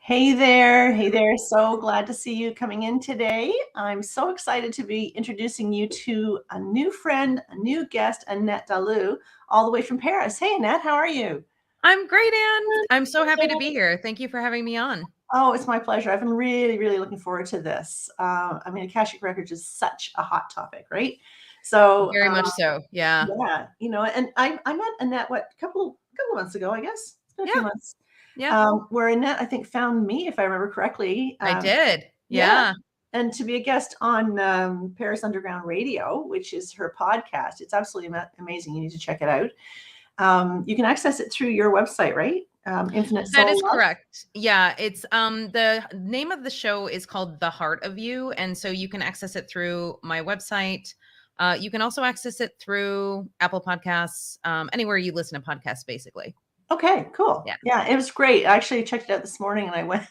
Hey there. Hey there. So glad to see you coming in today. I'm so excited to be introducing you to a new friend, a new guest, Annette Dalloo, all the way from Paris. Hey, Annette, how are you? I'm great, Anne. I'm so happy to be here. Thank you for having me on. Oh, it's my pleasure. I've been really, really looking forward to this. Akashic Records is such a hot topic, right? So, Very much so. Yeah. yeah, and I met Annette, a couple months ago, I guess. It's been a few Yeah. months. Yeah. Where Annette, I think, found me, if I remember correctly. I did. Yeah, Yeah. and to be a guest on Paris Underground Radio, which is her podcast. It's absolutely amazing. You need to check it out. You can access it through your website, right? Infinite That Soul is Love. correct. Yeah, it's the name of the show is called The Heart of You, and so you can access it through my website. You can also access it through Apple Podcasts, anywhere you listen to podcasts, basically. Okay, cool. Yeah. Yeah, it was great. I actually checked it out this morning and I went,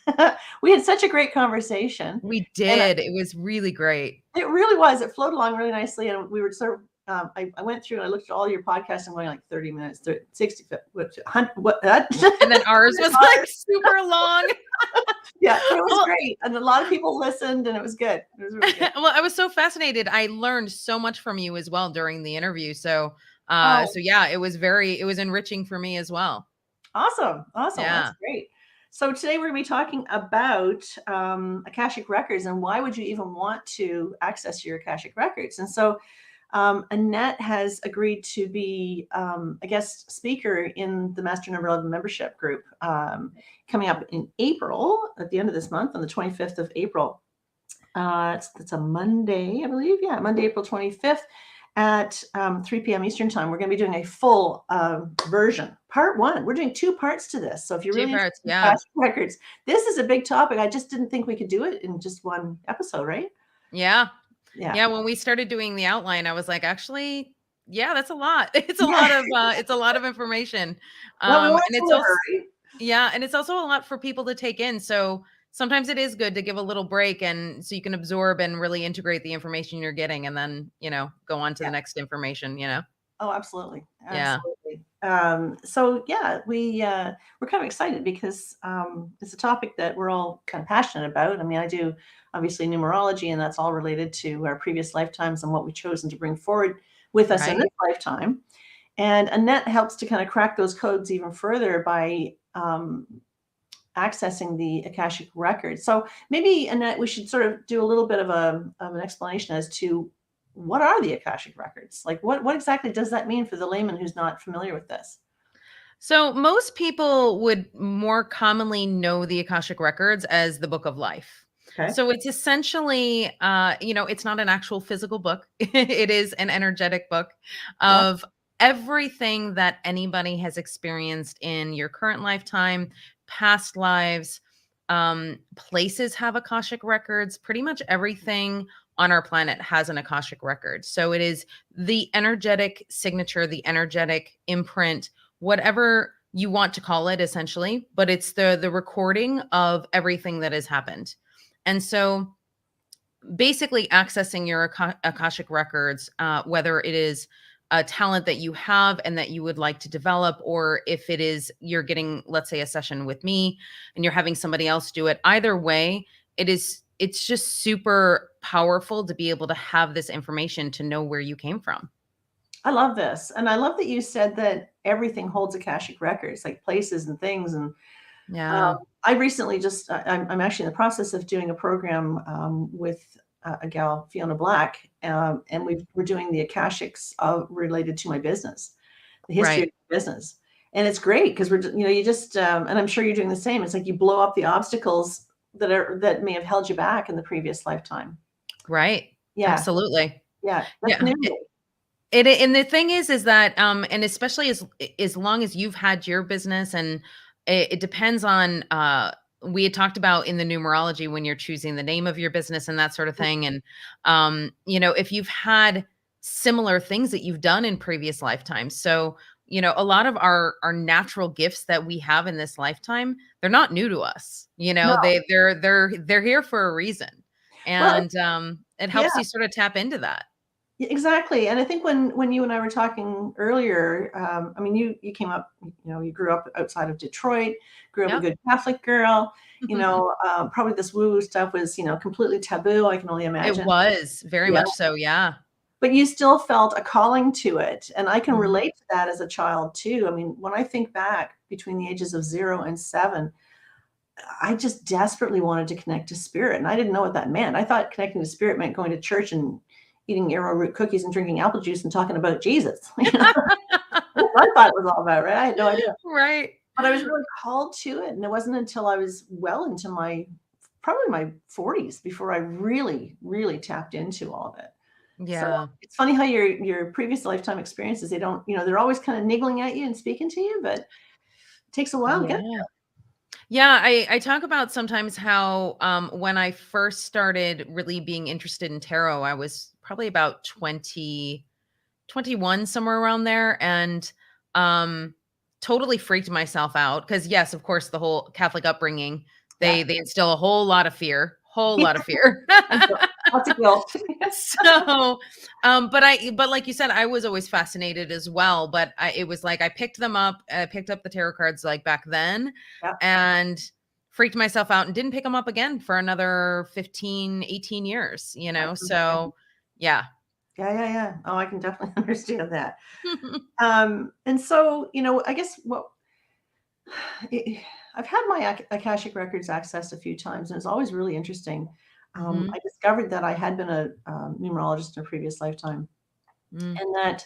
we had such a great conversation. We And did. It was really great. it really was. It flowed along really nicely. And we were sort of, I went through and I looked at all your podcasts and going like 30 minutes, 60, what? And then ours was like super long. Yeah, it was Well, great. And a lot of people listened and it was good. It was really good. well, I was so fascinated. I learned so much from you as well during the interview. Oh, So yeah, it was enriching for me as well. awesome. Awesome. That's Yeah. great. So today we're going to be talking about Akashic Records and why would you even want to access your Akashic Records? And so Annette has agreed to be a guest speaker in the Master Number 11 membership group coming up in April, at the end of this month, on the 25th of April. It's a Monday, I believe. Yeah, Monday, April 25th at 3 p.m. Eastern time. We're going to be doing a full version, part one. We're doing two parts to this. So if you're Two really parts. interested in Yeah. Akashic Records, this is a big topic. I just didn't think we could do it in just one episode, right? Yeah. Yeah. Yeah. When we started doing the outline, I was like, actually, yeah, that's a lot. Yeah. It's a lot of information. Well, we And want to it's deliver, also, right? yeah. And it's also a lot for people to take in. So sometimes it is good to give a little break and so you can absorb and really integrate the information you're getting and then, go on to Yeah. the next information. Oh, absolutely. Yeah. Absolutely. So yeah, we're kind of excited because it's a topic that we're all kind of passionate about. I mean, I do obviously numerology, and that's all related to our previous lifetimes and what we've chosen to bring forward with us in Right. this lifetime. And Annette helps to kind of crack those codes even further by accessing the Akashic records. So maybe, Annette, we should sort of do a little bit of an explanation as to what are the Akashic records? Like what exactly does that mean for the layman who's not familiar with this? So most people would more commonly know the Akashic Records as the Book of Life. Okay. So it's essentially, it's not an actual physical book. It is an energetic book Yeah. of everything that anybody has experienced in your current lifetime, past lives. Places have Akashic Records. Pretty much everything on our planet has an Akashic Record. So it is the energetic signature, the energetic imprint, whatever you want to call it essentially, but it's the recording of everything that has happened. And so basically accessing your Akashic records, whether it is a talent that you have and that you would like to develop, or if it is you're getting, let's say, a session with me and you're having somebody else do it, either way, it's just super powerful to be able to have this information to know where you came from. I love this. And I love that you said that everything holds Akashic records, like places and things. And Yeah. I recently I'm actually in the process of doing a program with a gal, Fiona Black, and we're doing the Akashics related to my business, the history of Right. the business. And it's great because you just, and I'm sure you're doing the same. It's like you blow up the obstacles that may have held you back in the previous lifetime. Right. Yeah. Absolutely. Yeah. That's Yeah. new. And the thing is that and especially as long as you've had your business, and it depends on we had talked about in the numerology when you're choosing the name of your business and that sort of thing. And if you've had similar things that you've done in previous lifetimes. So a lot of our natural gifts that we have in this lifetime, they're not new to us. No. They're here for a reason. Well, And it yeah. helps you sort of tap into that. Yeah, exactly. And I think when you and I were talking earlier, I mean, you came up, you grew up outside of Detroit, grew up a Yep. good Catholic girl, Probably this woo-woo stuff was, completely taboo. I can only It imagine. was very Yeah. much so, yeah. But you still felt a calling to it. And I can Mhm. relate to that as a child too. I mean, when I think back between the ages of 0 and 7, I just desperately wanted to connect to spirit. And I didn't know what that meant. I thought connecting to spirit meant going to church and eating arrowroot cookies and drinking apple juice and talking about Jesus. That's what I thought it was all about, right? I had no idea. Right. But I was really called to it. And it wasn't until I was well into probably my 40s before I really, really tapped into all of it. So Yeah. it's funny how your previous lifetime experiences, they don't, they're always kind of niggling at you and speaking to you, but it takes a while to get Yeah. Yeah, I talk about sometimes how, when I first started really being interested in tarot, I was probably about 21, somewhere around there, and, um, totally freaked myself out because, yes, of course, the whole Catholic upbringing, there. they instill a whole lot of fear, whole lot of fear. And so lots of guilt. So, but like you said, I was always fascinated as well, but it was like I picked up the tarot cards like back then Yeah, and freaked myself out and didn't pick them up again for another 15, 18 years, I can imagine. So yeah. Yeah, yeah, yeah. Oh, I can definitely understand that. And so, I guess I- I've had my Akashic Records accessed a few times, and it's always really interesting. Mhm. I discovered that I had been a numerologist in a previous lifetime, Mm. and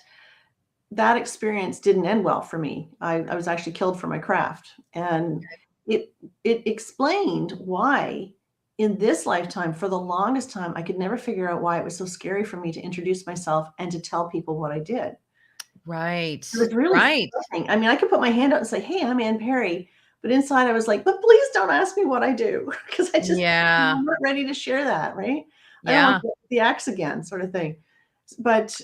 that experience didn't end well for me. I was actually killed for my craft, and it explained why in this lifetime, for the longest time, I could never figure out why it was so scary for me to introduce myself and to tell people what I did. Right. It was really Right. frightening. I mean, I could put my hand out and say, "Hey, I'm Ann Perry," but inside I was like, "But please don't ask me what I do," because Yeah. I'm not ready to share that, right? I don't want Yeah. to get the axe again, sort of thing. But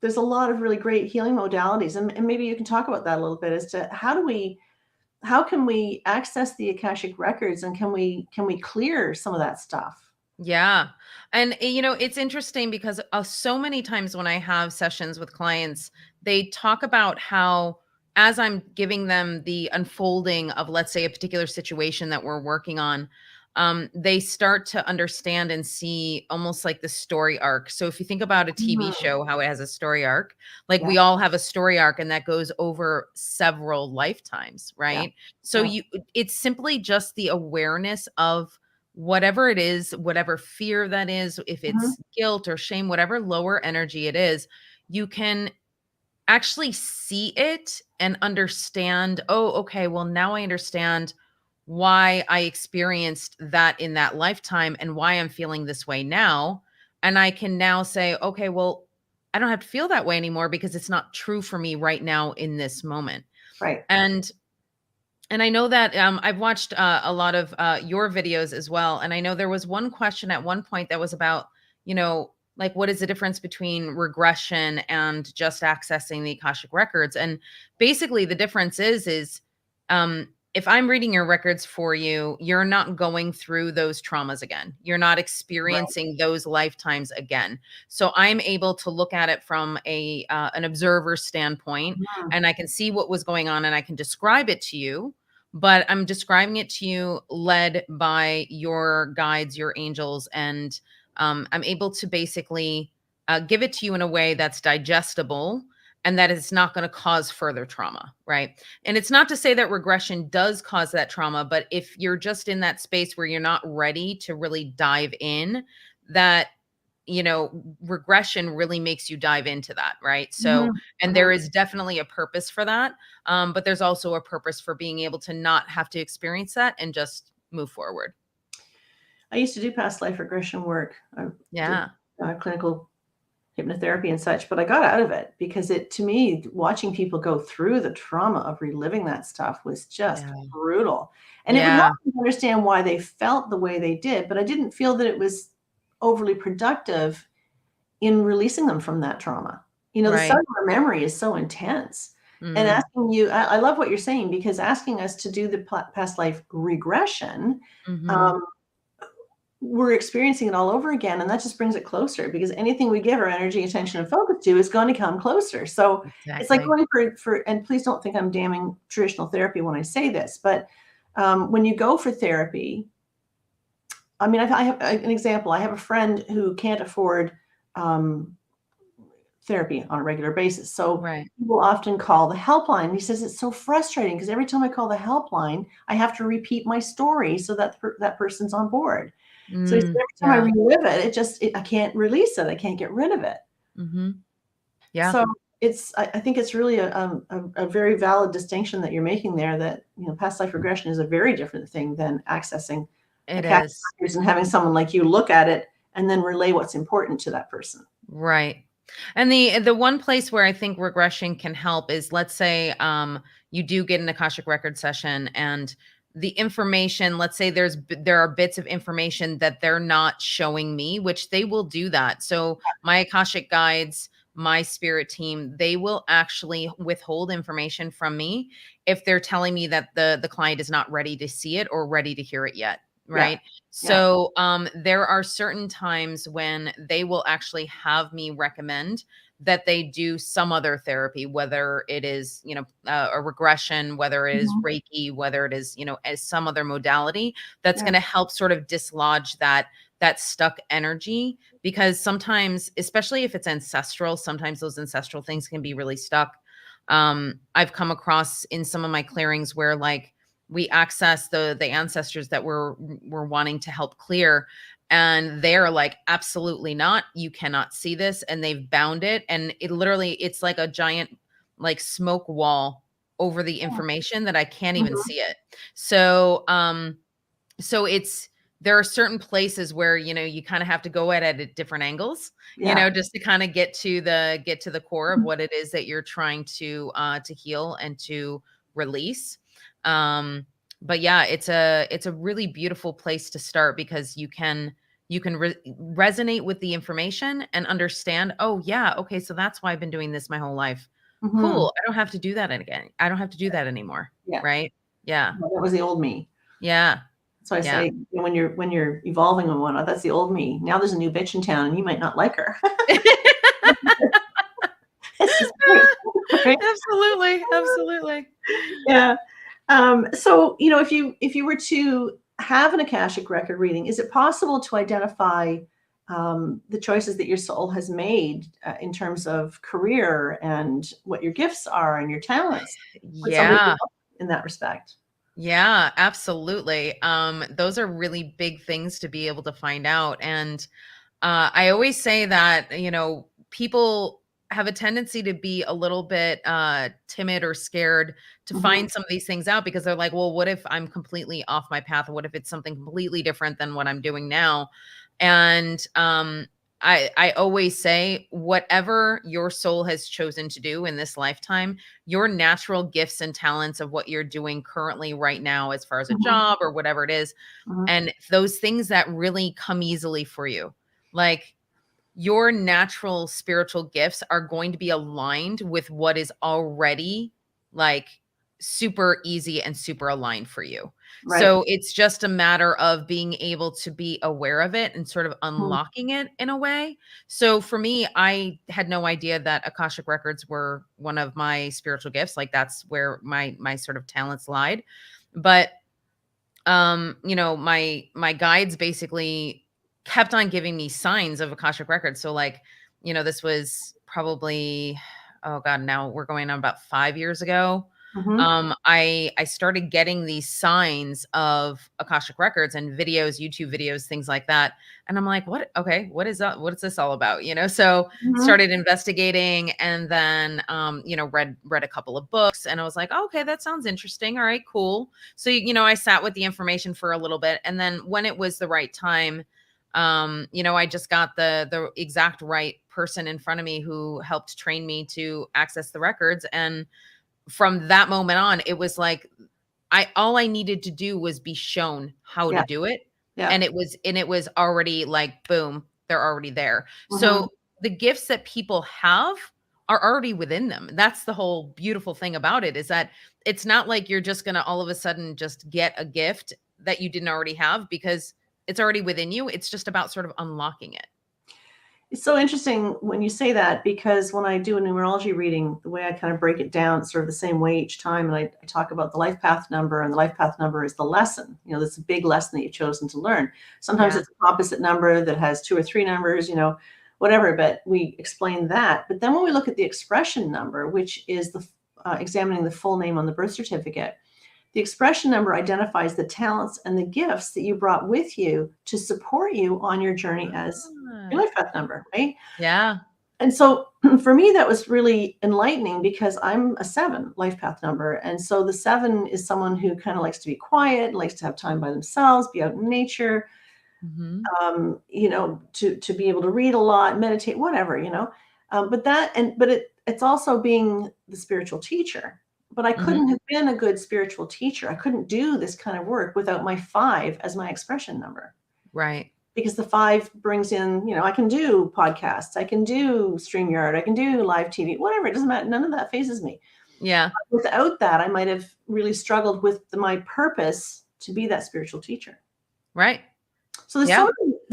there's a lot of really great healing modalities, and maybe you can talk about that a little bit as to how can we access the Akashic records, and can we clear some of that stuff? Yeah. And it's interesting because so many times when I have sessions with clients, they talk about how, as I'm giving them the unfolding of, let's say, a particular situation that we're working on, they start to understand and see almost like the story arc. So if you think about a TV Mhm. show, how it has a story arc, like Yeah, we all have a story arc and that goes over several lifetimes, yeah, right? So yeah. it's simply just the awareness of whatever it is, whatever fear that is, if Mhm. it's guilt or shame, whatever lower energy it is, you can actually see it and understand, oh, okay, well, now I understand why I experienced that in that lifetime and why I'm feeling this way now. And I can now say, okay, well, I don't have to feel that way anymore because it's not true for me right now in this moment. Right. And I know that, I've watched, a lot of, your videos as well, and I know there was one question at one point that was about, like, what is the difference between regression and just accessing the Akashic records? And basically, the difference if I'm reading your records for you, you're not going through those traumas again. You're not Right. experiencing those lifetimes again. So I'm able to look at it from an observer standpoint, Mhm. and I can see what was going on, and I can describe it to you, but I'm describing it to you led by your guides, your angels, and I'm able to basically give it to you in a way that's digestible and that it's not going to cause further trauma, right? And it's not to say that regression does cause that trauma, but if you're just in that space where you're not ready to really dive in, that regression really makes you dive into that, right? So, Mhm. and there Mhm. is definitely a purpose for that, but there's also a purpose for being able to not have to experience that and just move forward. I used to do past life regression work. I did Yeah. clinical hypnotherapy and such, but I got out of it because to me, watching people go through the trauma of reliving that stuff was just Yeah. brutal. And it would help Yeah. me understand why they felt the way they did, but I didn't feel that it was overly productive in releasing them from that trauma. The Right. cellular memory is so intense. And Mm. asking you, I love what you're saying, because asking us to do the past life regression, Mhm. um, we're experiencing it all over again, and that just brings it closer because anything we give our energy, attention, and focus to is going to come closer. So it's like Exactly. going for and please don't think I'm damning traditional therapy when I say this, but when you go for therapy, I mean, I have an example. I have a friend who can't afford um, therapy on a regular basis. So Right. he will often call the helpline. He says it's so frustrating because every time I call the helpline, I have to repeat my story so that that person's on board. So he said every time I Yeah. relive it, I can't release it. I can't get rid of it. Yeah, So I think it's really a very valid distinction that you're making there, that, past life regression is a very different thing than accessing it Akashic is. records and having someone like you look at it and then relay what's important to that person. Right. And the one place where I think regression can help is, let's say you do get an Akashic record session, and the information, let's say there are bits of information that they're not showing me, which they will do that. So my Akashic guides, my spirit team, they will actually withhold information from me if they're telling me that the client is not ready to see it or ready to hear it yet. Yeah. Right. Yeah. So there are certain times when they will actually have me recommend that they do some other therapy, whether it is, a regression, whether it is Mhm. Reiki, whether it is, as some other modality that's Yeah. going to help sort of dislodge that stuck energy. Because sometimes, especially if it's ancestral, sometimes those ancestral things can be really stuck. I've come across in some of my clearings where, like, we access the ancestors that we're wanting to help clear, and they're like, absolutely not, you cannot see this, and they've bound it, and it's like a giant, like, smoke wall over the information that I can't even Mhm. see it. So it's there are certain places where, you kind of have to go at different angles, Yeah. just to kind of get to the core of what it is that you're trying to heal and to release. Um, but yeah, it's a really beautiful place to start, because you can resonate with the information and understand, oh yeah, okay, so that's why I've been doing this my whole life. Mhm. Cool. I don't have to do that again. I don't have to do that anymore. Yeah. Right? Yeah. Well, that was the old me. Yeah. So I Yeah. say, when you're evolving and whatnot, that's the old me. Now there's a new bitch in town, and you might not like her. This is great. Right? Absolutely, absolutely. Yeah. So, if you were to have an Akashic record reading, is it possible to identify the choices that your soul has made in terms of career and what your gifts are and your talents? Would somebody Yeah, help in that respect? yeah, absolutely. Those are really big things to be able to find out, and I always say that, people have a tendency to be a little bit timid or scared to Hmm. find some of these things out, because they're like, well, what if I'm completely off my path? What if it's something completely different than what I'm doing now? And I always say, whatever your soul has chosen to do in this lifetime, your natural gifts and talents of what you're doing currently right now, as far as a Hmm. job or whatever it is, Hmm. and those things that really come easily for you, like, your natural spiritual gifts are going to be aligned with what is already, like, super easy and super aligned for you. Right. So it's just a matter of being able to be aware of it and sort of Mhm. unlocking it in a way. So for me, I had no idea that Akashic records were one of my spiritual gifts. Like, that's where my sort of talents lied. But my guides basically kept on giving me signs of Akashic records. So, like, this was probably, oh god, now we're going on about 5 years ago. Hmm. I started getting these signs of Akashic records and videos, YouTube videos, things like that. And I'm like, what? Okay, what is that? What is this all about? So Hmm. started investigating, and then read a couple of books, and I was like, oh, okay, that sounds interesting. All right, cool. So, I sat with the information for a little bit, and then when it was the right time, I just got the exact right person in front of me who helped train me to access the records. And from that moment on, it was like, I all I needed to do was be shown how to Yeah. do it, Yeah. and it was already like, boom, they're already there. Hmm. So the gifts that people have are already within them. That's the whole beautiful thing about it, is that it's not like you're just going to all of a sudden just get a gift that you didn't already have, because it's already within you. It's just about sort of unlocking it. It's so interesting when you say that, because when I do a numerology reading, the way I kind of break it down, it's sort of the same way each time. And I talk about the life path number, and the life path number is the lesson. That's a big lesson that you've chosen to learn. Sometimes Yeah. it's an opposite number that has two or three numbers, whatever, but we explain that. But then when we look at the expression number, which is the examining the full name on the birth certificate, the expression number identifies the talents and the gifts that you brought with you to support you on your journey as your Ah, life path number, right? yeah. And so for me, that was really enlightening, because I'm a 7 life path number. And so the 7 is someone who kind of likes to be quiet, likes to have time by themselves, be out in nature, Mhm. to be able to read a lot, meditate, whatever, it's also being the spiritual teacher. But I Mhm. couldn't have been a good spiritual teacher. I couldn't do this kind of work without my 5 as my expression number, Right. because the 5 brings in, I can do podcasts, I can do StreamYard, I can do live TV, whatever. It doesn't matter. None of that phases me. Yeah. Without that, I might have really struggled with my purpose to be that spiritual teacher. Right. So there's Yeah.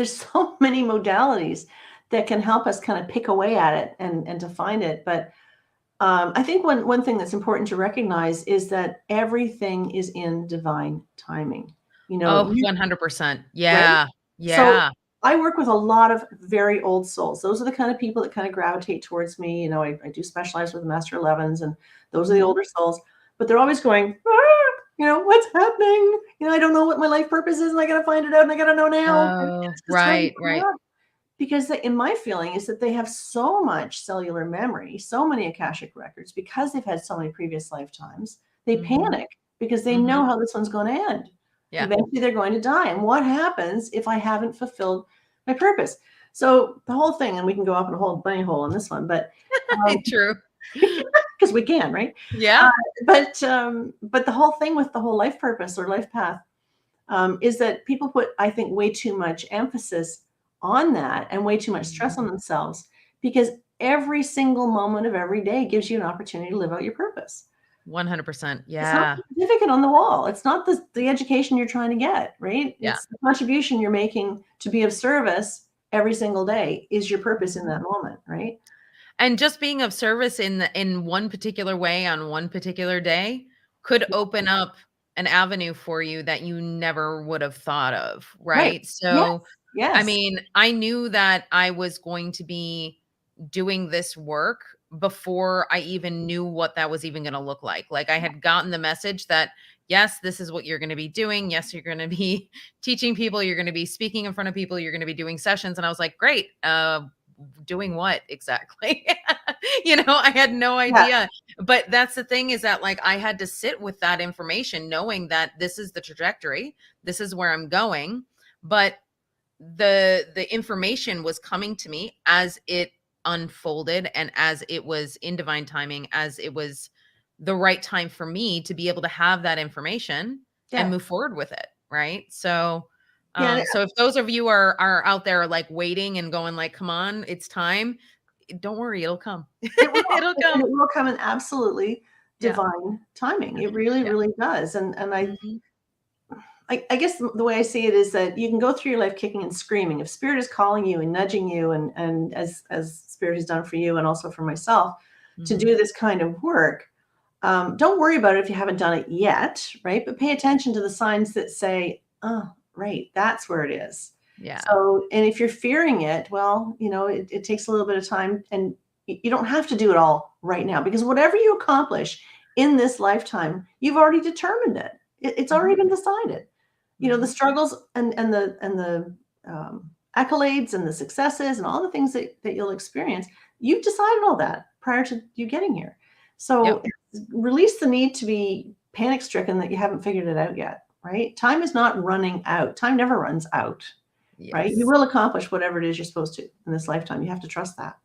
so many modalities that can help us kind of pick away at it and to find it. But I think one thing that's important to recognize is that everything is in divine timing. Oh, 100%. Right? Yeah. So Yeah. I work with a lot of very old souls. Those are the kind of people that kind of gravitate towards me. I do specialize with Master 11s, and those are the Mhm. older souls, but they're always going, what's happening? I don't know what my life purpose is, and I got to find it out, and I got to know now. And Oh, it's just time to right, find right. out. Because in my feeling is that they have so much cellular memory, so many Akashic records, because they've had so many previous lifetimes, they Mhm. panic because they know Mhm. how this one's going to end. Yeah. Eventually, they're going to die. And what happens if I haven't fulfilled my purpose? So the whole thing, and we can go off in a whole bunny hole on this one, but True. because we can, right? Uh, Yeah. but the whole thing with the whole life purpose or life path is that people put, I think, way too much emphasis on that and way too much stress on Mhm. themselves, because every single moment of every day gives you an opportunity to live out your purpose. 100%. It's not Yeah. the certificate on the wall. It's not the education you're trying to get, right? Yeah. It's the contribution you're making to be of service every single day is your purpose in Mhm. that moment, right? And just being of service in one particular way on one particular day could open up an avenue for you that you never would have thought of, Right. right? Yes. So, I Yes. mean, I knew that I was going to be doing this work before I even knew what that was even gonna look like. Like, I had gotten the message that, yes, this is what you're gonna be doing. Yes, you're gonna be teaching people, you're gonna be speaking in front of people, you're gonna be doing sessions, and I was like, "Great, doing what exactly?" I had no Yeah. idea. But that's the thing, is that, like, I had to sit with that information knowing that this is the trajectory, this is where I'm going, but the information was coming to me as it unfolded and as it was in divine timing, as it was the right time for me to be able to have that information and Yeah. move forward with it, right? So Yeah. so if those of you are out there, like, waiting and going, like, come on, it's time, don't worry, it'll come. It will, It'll and come. it will come in absolutely Yeah. divine timing. It really, Yeah. really does. And Mhm. I guess the way I see it is that you can go through your life kicking and screaming. If spirit is calling you and nudging you, and as spirit has done for you and also for myself, to Mhm. do this kind of work, don't worry about it if you haven't done it yet, right? But pay attention to the signs that say, oh, right, that's where it is. Yeah. So, and if you're fearing it, well, it takes a little bit of time, and you don't have to do it all right now, because whatever you accomplish in this lifetime, you've already determined it. It's already Mhm. been decided. The Mhm. struggles and the accolades and the successes and all the things that you'll experience, you've decided all that prior to you getting here. So Yep. release the need to be panic stricken that you haven't figured it out yet, right? Time is not running out. Time never runs out, right? You Yes. will accomplish whatever it is you're supposed to in this lifetime. You have to trust that.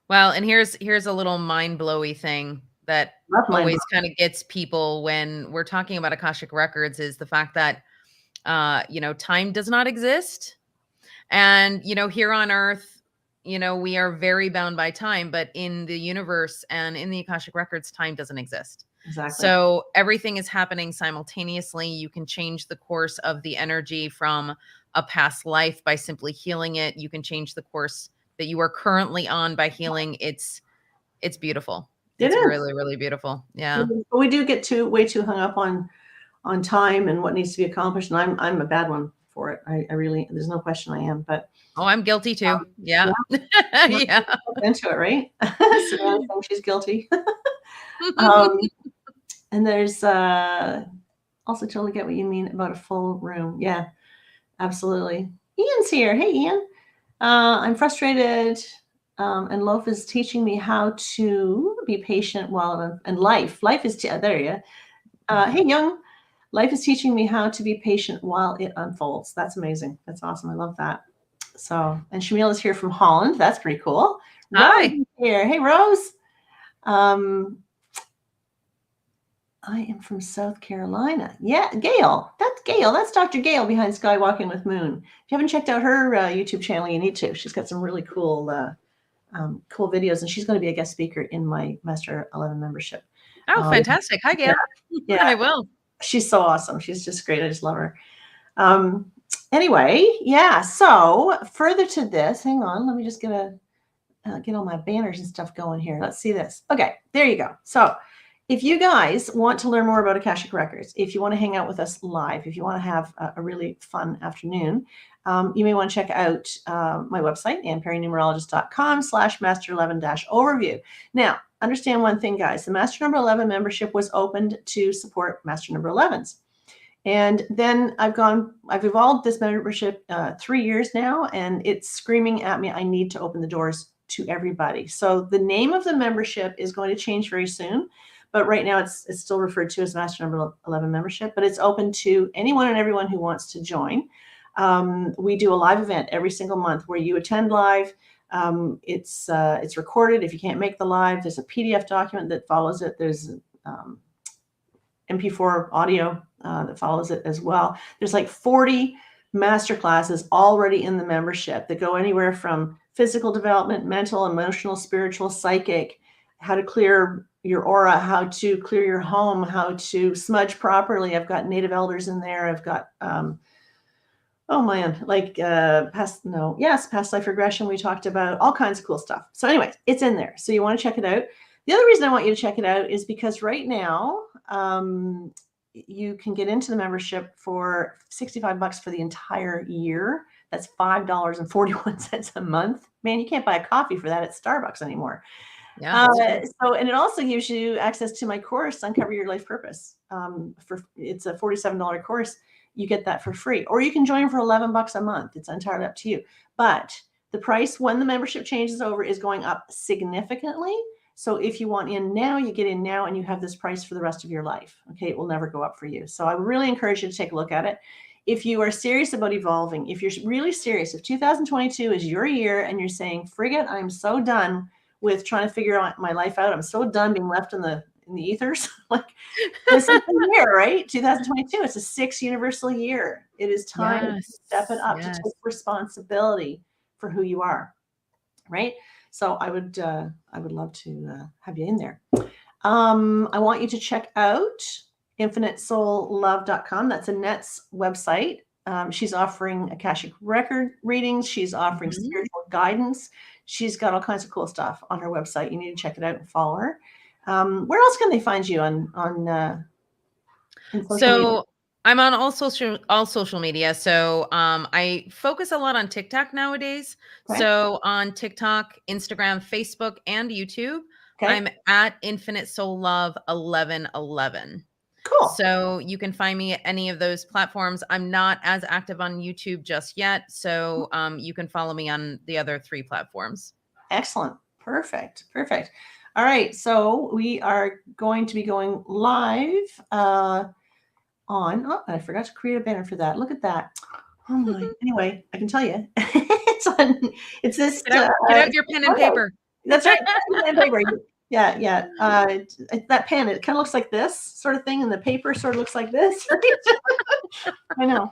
Well, and here's a little mind-blowy thing that Love mind always blow. kind of gets people when we're talking about Akashic records, is the fact that time does not exist. And here on earth, we are very bound by time, but in the universe and in the Akashic records, time doesn't exist. Exactly. So everything is happening simultaneously. You can change the course of the energy from a past life by simply healing it. You can change the course that you are currently on by healing, it's beautiful. It It's is. really, really beautiful. Yeah. But we do get way too hung up on time and what needs to be accomplished. And I'm a bad one for it. I really, there's no question I am, but Oh, I'm guilty too. yeah, Yeah. Yeah. into it, right? Savannah thinks she's guilty. um, and there's also totally get what you mean about a full room. Yeah, absolutely. Ian's here. Hey, Ian. I'm frustrated, and Loaf is teaching me how to be patient while and life is there. You. Hey, Young. Life is teaching me how to be patient while it unfolds. That's amazing. That's awesome. I love that. So, and Shamil is here from Holland. That's pretty cool. Rose Hi. is here. Hey, Rose. I am from South Carolina. Yeah, Gail. That's Gail. That's Dr. Gail behind Skywalking with Moon. If you haven't checked out her YouTube channel, you need to. She's got some really cool cool videos, and she's going to be a guest speaker in my Master 11 membership. Oh, fantastic. Hi, Gail. Yeah. I will. She's so awesome. She's just great. I just love her. Anyway, yeah. So further to this, hang on. Let me just get all my banners and stuff going here. Let's see this. Okay, there you go. So if you guys want to learn more about Akashic Records, if you want to hang out with us live, if you want to have a really fun afternoon, you may want to check out my website, AnnPerryNumerologist.com/master11-overview. Now, understand one thing, guys. The Master Number 11 membership was opened to support Master Number 11s. And then I've evolved this membership 3 years now, and it's screaming at me, I need to open the doors to everybody. So the name of the membership is going to change very soon. But right now it's still referred to as Master Number 11 membership, but it's open to anyone and everyone who wants to join. We do a live event every single month where you attend live. It's recorded. If you can't make the live, there's a PDF document that follows it. There's MP4 audio that follows it as well. There's like 40 master classes already in the membership that go anywhere from physical development, mental, emotional, spiritual, psychic, how to clear your aura, how to clear your home, how to smudge properly. I've got native elders in there. I've got, oh man, like past life regression we talked about, all kinds of cool stuff. So anyways, it's in there. So you want to check it out. The other reason I want you to check it out is because right now you can get into the membership for $65 for the entire year. That's $5.41 a month. Man, you can't buy a coffee for that at Starbucks anymore. Yeah. And it also gives you access to my course, Uncover Your Life Purpose. It's a $47 course. You get that for free, or you can join for $11 a month. It's entirely up to you. But the price when the membership changes over is going up significantly. So if you want in now, you get in now, and you have this price for the rest of your life. Okay, it will never go up for you. So I really encourage you to take a look at it. If you are serious about evolving, if you're really serious, if 2022 is your year and you're saying, "Frig it, I'm so done with trying to figure out my life out. I'm so done being left in the ethers." Like, this is the year, right? 2022. It's a 6 universal year. It is time to step it up, to take responsibility for who you are, right? So I would love to have you in there. I want you to check out infinitesoullove.com. That's Annette's website. She's offering Akashic record readings. She's offering spiritual guidance. She's got all kinds of cool stuff on her website. You need to check it out and follow her. Where else can they find you on social media? I'm on all social media. So I focus a lot on TikTok nowadays. Okay. So on TikTok, Instagram, Facebook, and YouTube, Okay. I'm at Infinite Soul Love 1111. Cool. So you can find me at any of those platforms. I'm not as active on YouTube just yet. So you can follow me on the other 3 platforms. Excellent. Perfect. All right. So we are going to be going live I forgot to create a banner for that. Look at that. Oh my. Anyway, I can tell you. It's this. Get out your pen and paper. That's right. Pen and paper. Yeah. That pen, it kind of looks like this sort of thing, and the paper sort of looks like this. I know.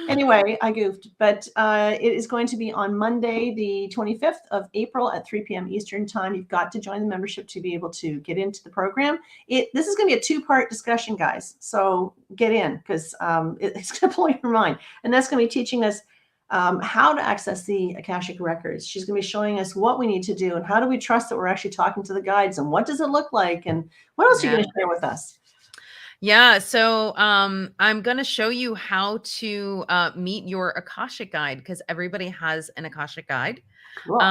Anyway, I goofed, but it is going to be on Monday, the 25th of April at 3 p.m. Eastern time. You've got to join the membership to be able to get into the program. This is going to be a 2-part discussion, guys. So get in, because it's going to blow your mind. And that's going to be teaching us how to access the Akashic Records. She's going to be showing us what we need to do and how do we trust that we're actually talking to the guides and what does it look like and what else are you Yeah. going to share with us? Yeah, so I'm going to show you how to meet your Akashic guide, because everybody has an Akashic guide. Cool.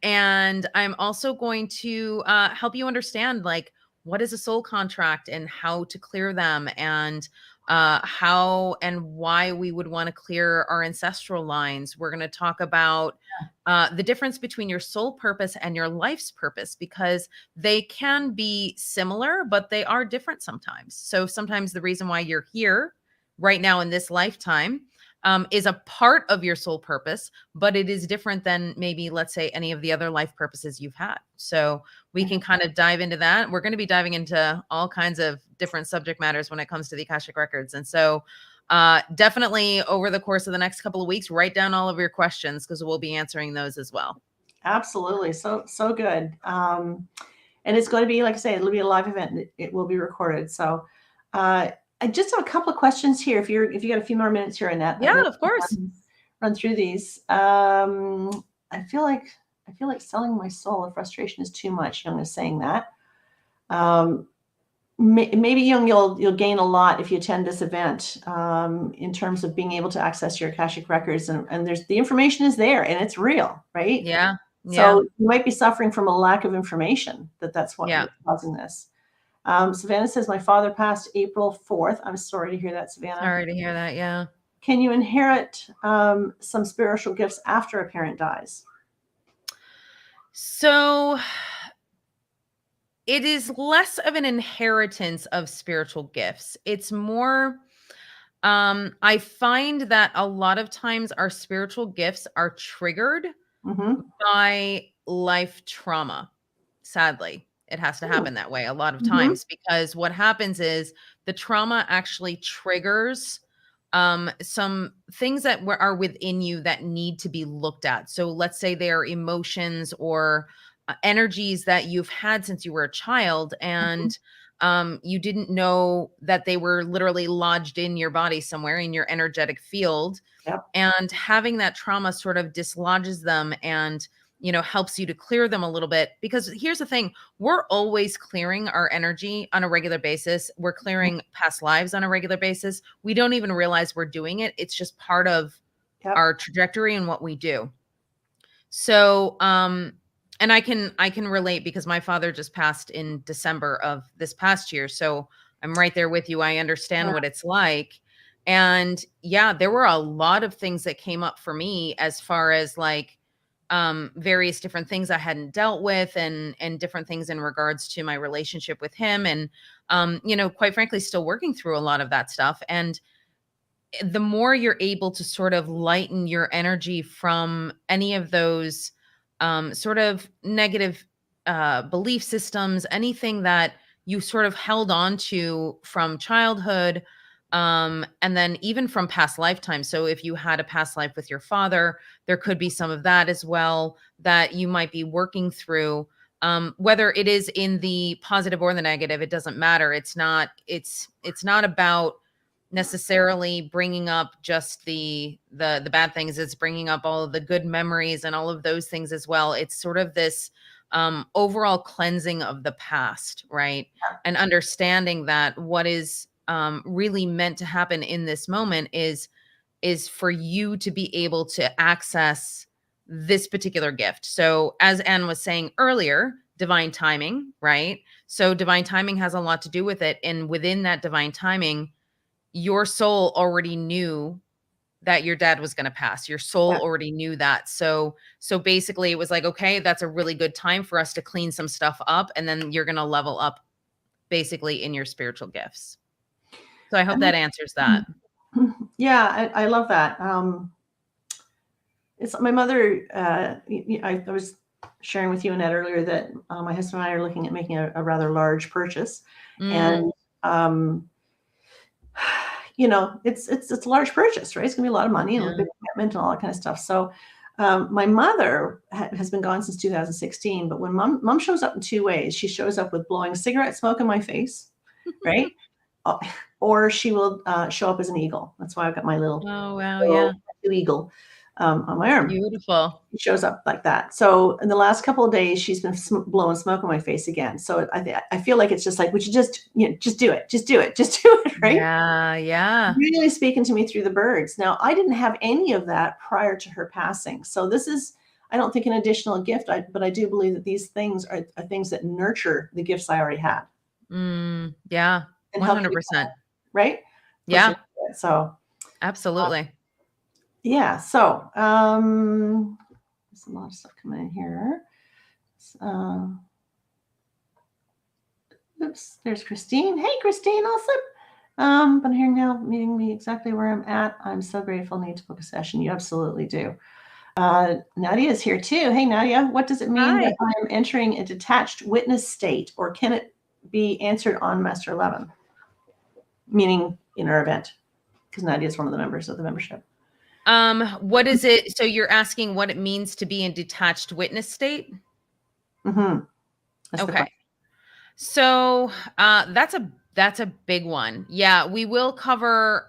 And I'm also going to help you understand, like, what is a soul contract and how to clear them, and how and why we would want to clear our ancestral lines. We're going to talk about the difference between your soul purpose and your life's purpose, because they can be similar, but they are different sometimes. So sometimes the reason why you're here right now in this lifetime is a part of your soul purpose, but it is different than maybe, let's say, any of the other life purposes you've had. So we can kind of dive into that. We're going to be diving into all kinds of different subject matters when it comes to the Akashic Records. And so definitely over the course of the next couple of weeks, write down all of your questions, because we'll be answering those as well. Absolutely. So good. And it's going to be, like I say, it'll be a live event. It will be recorded. So I just have a couple of questions here. If you got a few more minutes here, Annette. Yeah, of course. Run through these. I feel like selling my soul. The frustration is too much. Young is saying that. Maybe Young, you'll gain a lot if you attend this event in terms of being able to access your Akashic Records, and there's the information is there and it's real, right? Yeah. So you might be suffering from a lack of information. That's what Yeah. is causing this. Savannah says, my father passed April 4th. I'm sorry to hear that, Savannah. Sorry to hear that. Yeah. Can you inherit some spiritual gifts after a parent dies? So it is less of an inheritance of spiritual gifts. It's more, I find that a lot of times our spiritual gifts are triggered by life trauma. Sadly, it has to happen that way a lot of times, because what happens is the trauma actually triggers some things that are within you that need to be looked at. So let's say they are emotions or energies that you've had since you were a child, and you didn't know that they were literally lodged in your body somewhere in your energetic field. Yep. And having that trauma sort of dislodges them and, helps you to clear them a little bit. Because here's the thing, we're always clearing our energy on a regular basis. We're clearing past lives on a regular basis. We don't even realize we're doing it. It's just part of our trajectory and what we do. So, and I can relate, because my father just passed in December of this past year. So I'm right there with you. I understand what it's like. And yeah, there were a lot of things that came up for me as far as like various different things I hadn't dealt with, and different things in regards to my relationship with him. And quite frankly, still working through a lot of that stuff. And the more you're able to sort of lighten your energy from any of those sort of negative belief systems, anything that you sort of held on to from childhood, and then even from past lifetimes. So if you had a past life with your father, there could be some of that as well that you might be working through. Whether it is in the positive or the negative, it doesn't matter. It's not about necessarily bringing up just the bad things. It's bringing up all of the good memories and all of those things as well. It's sort of this overall cleansing of the past, right? And understanding that what is really meant to happen in this moment is for you to be able to access this particular gift. So as Anne was saying earlier, divine timing, right? So divine timing has a lot to do with it. And within that divine timing, your soul already knew that your dad was going to pass. Your soul already knew that. So basically it was like, okay, that's a really good time for us to clean some stuff up. And then you're going to level up basically in your spiritual gifts. So I hope that answers that. Yeah, I love that. It's my mother. I was sharing with you, Annette, earlier that my husband and I are looking at making a rather large purchase, and it's a large purchase, right? It's gonna be a lot of money and a big commitment and all that kind of stuff. So my mother has been gone since 2016, but when mom shows up in two ways. She shows up with blowing cigarette smoke in my face, right? Or she will show up as an eagle. That's why I've got my little, oh wow, yeah, eagle. on my arm. Beautiful. It shows up like that. So in the last couple of days, she's been blowing smoke on my face again. So I feel like it's just like, would you just, just do it, just do it, just do it, right? Yeah, yeah. Really speaking to me through the birds. Now, I didn't have any of that prior to her passing. So this is, I don't think, an additional gift, but I do believe that these things are things that nurture the gifts I already had. Yeah, And help you, 100%. right? Push Yeah, it. So absolutely. yeah. So there's a lot of stuff coming in here. Oops, there's Christine. Hey, Christine, awesome. But here now, meeting me exactly where I'm at. I'm so grateful. Need to book a session. You absolutely do. Nadia is here too. Hey, Nadia, what does it mean that Hi. I'm entering a detached witness state, or can it be answered on Master 11? Meaning in our event, because Nadia is one of the members of the membership. What is it? So you're asking what it means to be in detached witness state? That's Okay. So that's a big one. Yeah, we will cover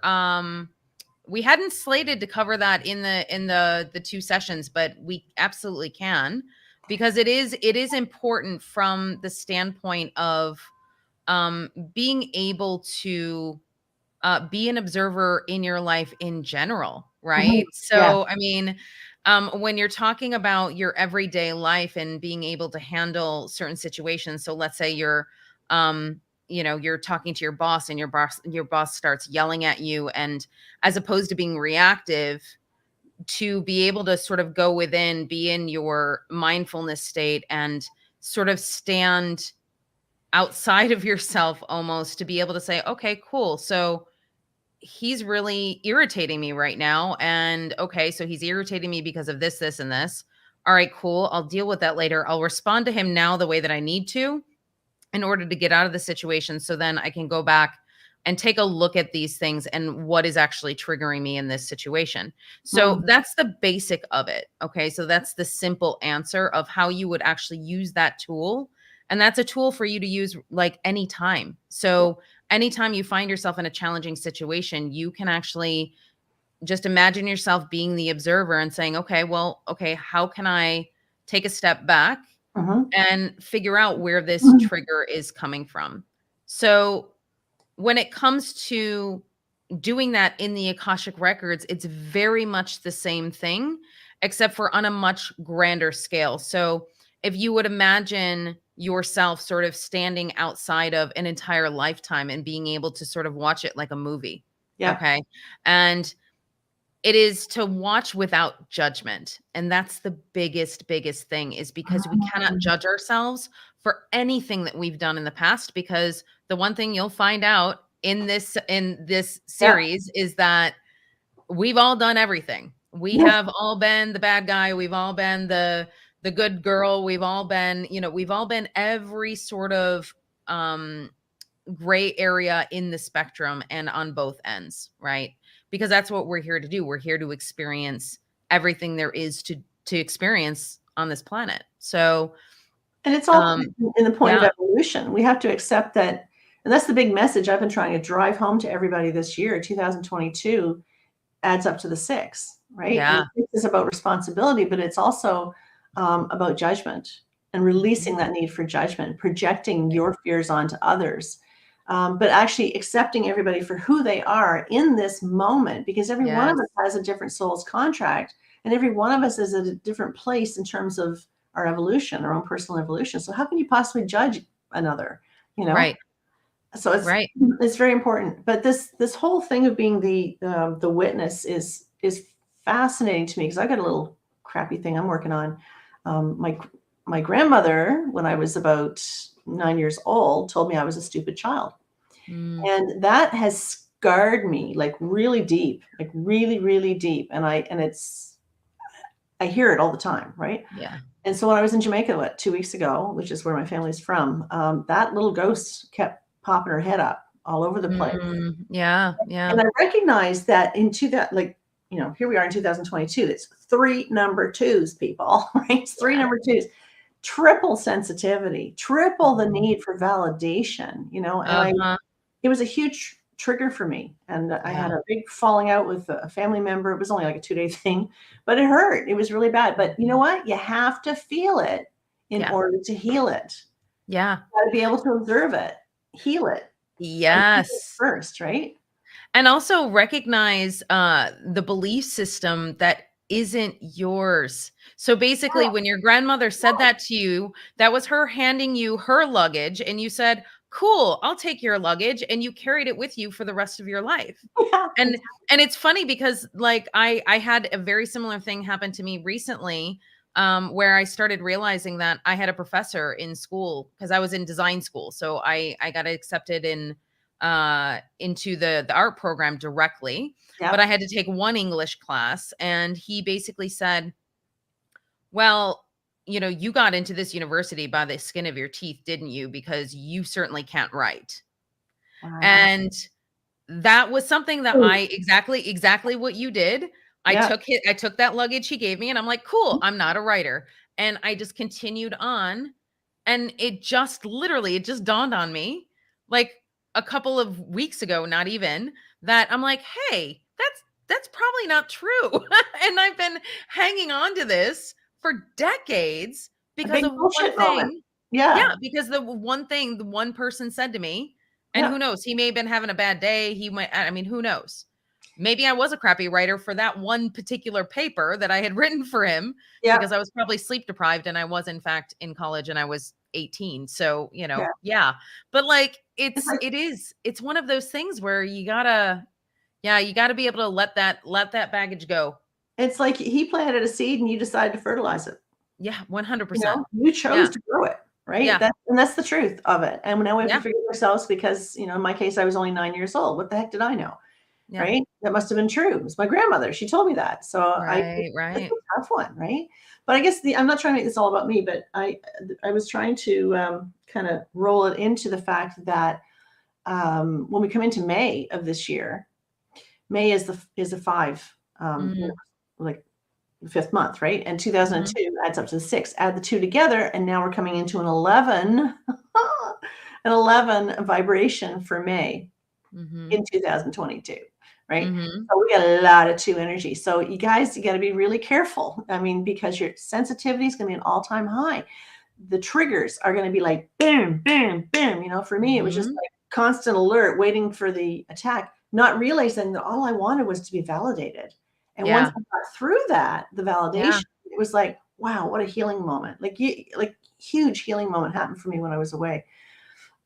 we hadn't slated to cover that in the two sessions, but we absolutely can, because it is important from the standpoint of being able to be an observer in your life in general, right? Yeah. So, I mean, when you're talking about your everyday life and being able to handle certain situations, so let's say you're talking to your boss and your boss starts yelling at you, and as opposed to being reactive, to be able to sort of go within, be in your mindfulness state and sort of stand outside of yourself almost, to be able to say, okay, cool. So he's really irritating me right now. And okay, so he's irritating me because of this, this, and this. All right, cool. I'll deal with that later. I'll respond to him now the way that I need to in order to get out of the situation. So then I can go back and take a look at these things and what is actually triggering me in this situation. So that's the basic of it. Okay. So that's the simple answer of how you would actually use that tool. And that's a tool for you to use like anytime. So anytime you find yourself in a challenging situation, you can actually just imagine yourself being the observer and saying, okay, well, okay, how can I take a step back and figure out where this trigger is coming from? So when it comes to doing that in the Akashic Records, it's very much the same thing, except for on a much grander scale. So if you would imagine yourself sort of standing outside of an entire lifetime and being able to sort of watch it like a movie. Yeah. Okay. And it is to watch without judgment. And that's the biggest thing, is because we cannot judge ourselves for anything that we've done in the past, because the one thing you'll find out in this series is that we've all done everything. We have all been the bad guy, we've all been the good girl, we've all been, we've all been every sort of gray area in the spectrum and on both ends, right? Because that's what we're here to do. We're here to experience everything there is to experience on this planet. So, and it's all in the point of evolution. We have to accept that, and that's the big message I've been trying to drive home to everybody this year. 2022 adds up to the 6, right? Yeah. And the 6 is about responsibility, but it's also about judgment and releasing that need for judgment, projecting your fears onto others. But actually accepting everybody for who they are in this moment, because every one of us has a different soul's contract, and every one of us is at a different place in terms of our evolution, our own personal evolution. So how can you possibly judge another, Right. So it's very important. But this whole thing of being the witness is fascinating to me, because I got a little crappy thing I'm working on. My grandmother, when I was about 9 years old, told me I was a stupid child. And that has scarred me like really deep, like really, really deep. And I hear it all the time. Right. Yeah. And so when I was in Jamaica, 2 weeks ago, which is where my family's from, that little ghost kept popping her head up all over the place. Yeah. Yeah. And I recognized that here we are in 2022. It's 3 number 2s, people, right? It's 3 number 2s. Triple sensitivity, triple the need for validation, and it was a huge trigger for me. And I had Yeah. a big falling out with a family member. It was only like a 2-day thing, but it hurt. It was really bad. But you know Mhm. what? You have to feel it in Yeah. order to heal it. Yeah. You got to be able to observe it, heal it, and heal it Yes. first, right? And also recognize the belief system that isn't yours. So basically, when your grandmother said that to you, that was her handing you her luggage, and you said, "Cool, I'll take your luggage," and you carried it with you for the rest of your life. Yeah, And and it's funny because like I had a very similar thing happen to me recently, where I started realizing that I had a professor in school because I was in design school. So I got accepted in into the art program directly, but I yeah. had to take one English class, and he basically said, "Well, you know, you got into this university by the skin of your teeth, didn't you? Because you certainly can't write." Wow. And that was something that Ooh, I exactly what you did. yeah. I took that luggage he gave me, and I'm like, "Cool, I'm not a writer." And I just continued on, and it just literally it just dawned on me, like, a couple of weeks ago, not even, that I'm like, "Hey, that's probably not true." And I've been hanging on to this for decades A because big of one bullshit moment. thing. Yeah, Yeah, because the one thing the one person said to me, and yeah, who knows, he may have been having a bad day, he might I mean, who knows? Maybe I was a crappy writer for that one particular paper that I had written for him yeah. because I was probably sleep deprived, and I was in fact in college, and I was 18. So, Yeah. yeah. But like It's like it's one of those things where you gotta yeah, you gotta be able to let that baggage go. it's like he planted a seed and you decided to fertilize it. Yeah, You 100%. know, you Yeah. chose to grow it, right? Yeah. That's the truth of it. And now we have to Yeah. forgive ourselves because, in my case, I was only 9 years old. What the heck did I know, Yeah. right? That must have been true. It was my grandmother. She told me that. So Right, it's right. a tough one, right? But I guess I'm not trying to make this all about me, but I was trying to kind of roll it into the fact that when we come into May of this year, May is a five, Mm, like fifth month, right? And mhm, 2002 adds up to 6. Add the 2 together, and now we're coming into an 11, an 11 vibration for May mhm, in 2022, right? mhm. So we got a lot of 2 energy. So you guys, you got to be really careful. I mean, because your sensitivity is going to be an all-time high. The triggers are going to be like boom, boom, boom. For me, it was just Mhm. like constant alert, waiting for the attack, not realizing that all I wanted was to be validated. And once Yeah, I got through that, the yeah. validation, it was like, wow, what a healing moment. Like huge healing moment happened for me when I was away.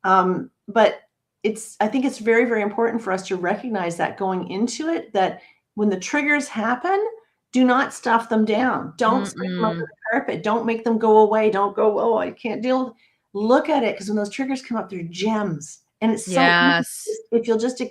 But I think it's very, very important for us to recognize that going into it, that when the triggers happen, do not stuff them down. Don't sweep them under Mm-mm. the carpet. Don't make them go away. Don't go, oh, I can't deal with it. Look at it, because when those triggers come up, they're gems. And it's so easy Yes. if you'll just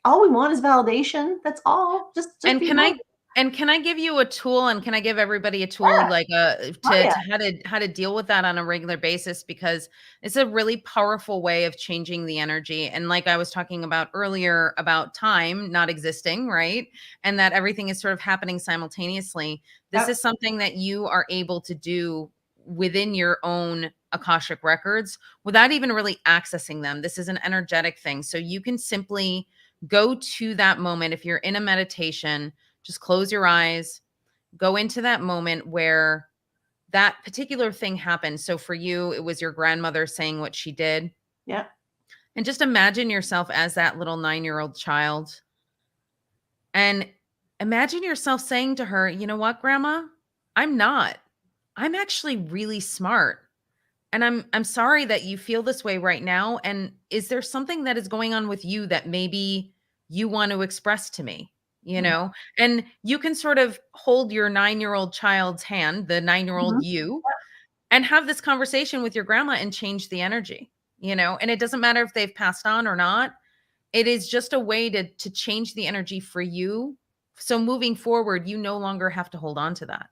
all we want is validation. That's all. Just And be can I validated. and can I give you a tool, and can I give everybody a tool Yeah. like Oh yeah. to how to deal with that on a regular basis, because it's a really powerful way of changing the energy. And like I was talking about earlier about time not existing, right? And that everything is sort of happening simultaneously. This Yep. is something that you are able to do within your own Akashic records without even really accessing them. This is an energetic thing. So you can simply go to that moment if you're in a meditation. Just close your eyes, go into that moment where that particular thing happened. So for you, it was your grandmother saying what she did. Yeah. And just imagine yourself as that little 9-year-old child. And imagine yourself saying to her, "You know what, grandma? I'm not. I'm actually really smart. And I'm sorry that you feel this way right now. And is there something that is going on with you that maybe you want to express to me?" You Mhm. know, and you can sort of hold your 9-year-old child's hand, the 9-year-old Mhm. you, and have this conversation with your grandma and change the energy, and it doesn't matter if they've passed on or not. It is just a way to change the energy for you. So moving forward, you no longer have to hold on to that.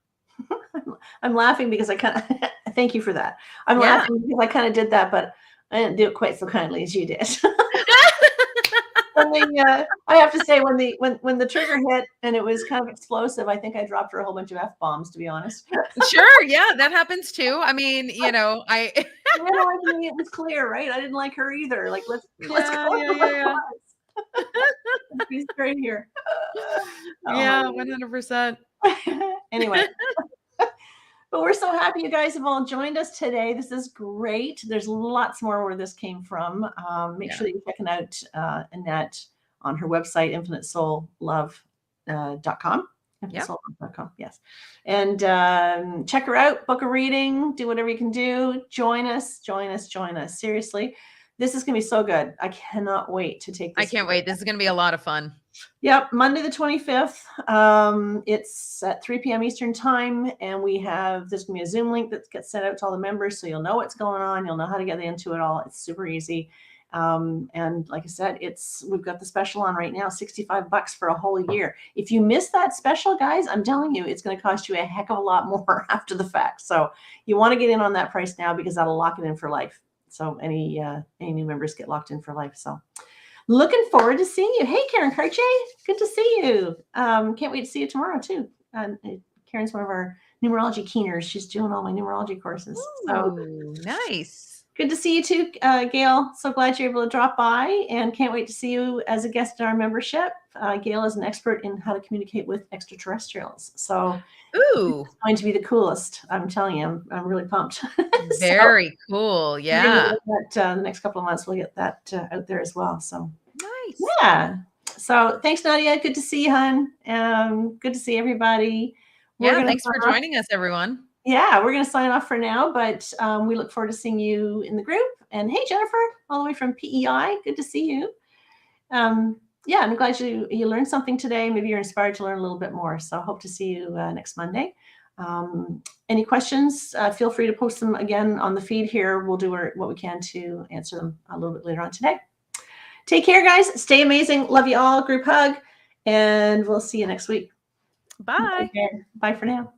I'm laughing because I kind of thank you for that. I'm Yeah. laughing because I kind of did that, but I didn't do it quite so kindly as you did. I have to say, when the trigger hit and it was kind of explosive, I think I dropped her a whole bunch of f bombs. To be honest, Sure, yeah, that happens too. I mean, I you realize to me it was clear, right? I didn't like her either. Like let's go yeah, yeah, to what yeah, it yeah. was. He's right here. Yeah, Oh, 100%. anyway, but we're so happy you guys have all joined us today. This is great. There's lots more where this came from. Make Yeah. sure that you're checking out Annette on her website, infinitesoullove.com. Yep. InfiniteSoulLove.com, yes. And check her out, book a reading, do whatever you can do. Join us. Seriously, this is going to be so good. I cannot wait to take this. I can't wait. This is going to be a lot of fun. Yep, Monday the 25th. It's at 3 p.m. Eastern time, and there's gonna be a Zoom link that gets sent out to all the members, so you'll know what's going on. You'll know how to get into it all. It's super easy. And like I said, we've got the special on right now, $65 for a whole year. If you miss that special, guys, I'm telling you, it's going to cost you a heck of a lot more after the fact. So you want to get in on that price now because that'll lock it in for life. So any new members get locked in for life. So. Looking forward to seeing you. Hey, Karen Cartier, good to see you. Can't wait to see you tomorrow, too. Karen's one of our numerology keeners. She's doing all my numerology courses. Ooh, So nice. good to see you, too, Gail. So glad you're able to drop by, and can't wait to see you as a guest in our membership. Gail is an expert in how to communicate with extraterrestrials. So it's going to be the coolest. I'm telling you, I'm really pumped. Very cool. Yeah. The next couple of months, we'll get that out there as well. So nice. Yeah. So thanks, Nadia. Good to see you, hon. Good to see everybody. Thanks for joining us, everyone. Yeah, we're going to sign off for now, but we look forward to seeing you in the group. And hey, Jennifer, all the way from PEI. Good to see you. Yeah, I'm glad you learned something today. Maybe you're inspired to learn a little bit more. So I hope to see you next Monday. Any questions, feel free to post them again on the feed here. We'll do what we can to answer them a little bit later on today. Take care, guys. Stay amazing. Love you all. Group hug. And we'll see you next week. Bye. Bye for now.